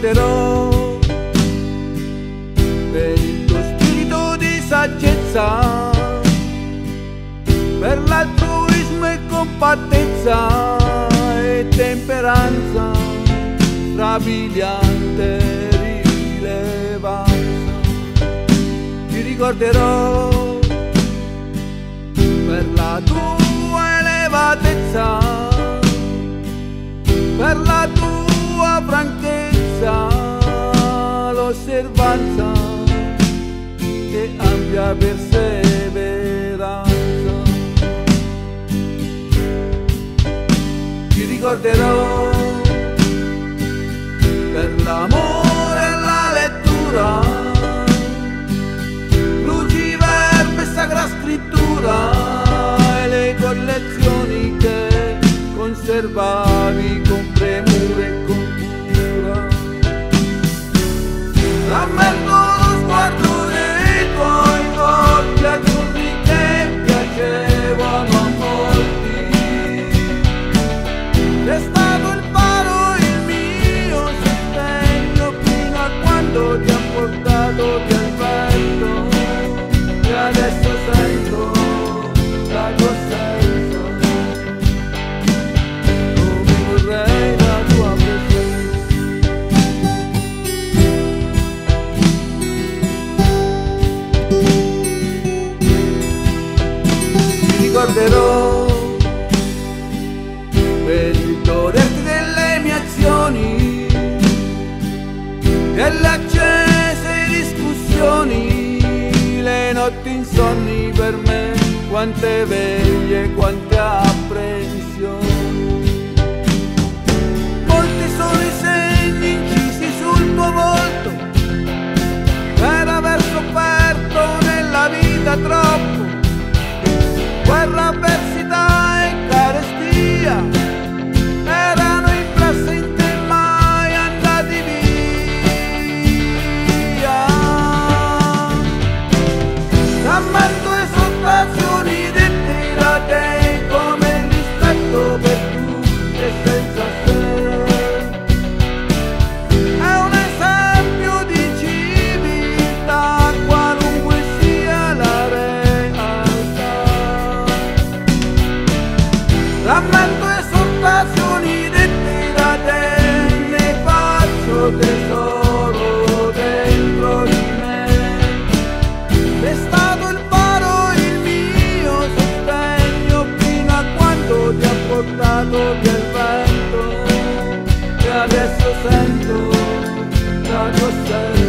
ricorderò per il tuo spirito di saggezza, per l'altruismo e compattezza e temperanza, strabiliante rilevanza. Ti ricorderò per la tua elevatezza, per la tua franchezza, l'osservanza e ampia perseveranza. Ti ricorderò per l'amore e la lettura, luci, verbe e sacra scrittura e le collezioni che conservavi con premura e con cura. Rammento lo sguardo dei tuoi occhi azzurri che piacevano a molti. Sei stato il faro, il mio sostegno fino a quando ti ha portato via il vento, e adesso sento la tua assenza, come vorrei la tua presenza. Ti ricorderò per il goderti delle mie azioni, delle accese discussioni, le notti insonni per me, quante veglie, quante apprensioni. Molti sono i segni incisi sul tuo volto per aver sofferto nella vita troppo, guerra, avversità e carestia erano impresse in te, mai andati via. Rammento esortazioni dette da te come il rispetto per tutti e senza sé. È un esempio di civiltà qualunque sia la realtà. Rammento esortazioni dette da te, ne faccio tesoro dentro di me. Sei stato il faro, il mio sostegno fino a quando ti ha portato via il vento, e adesso sento la tua assenza.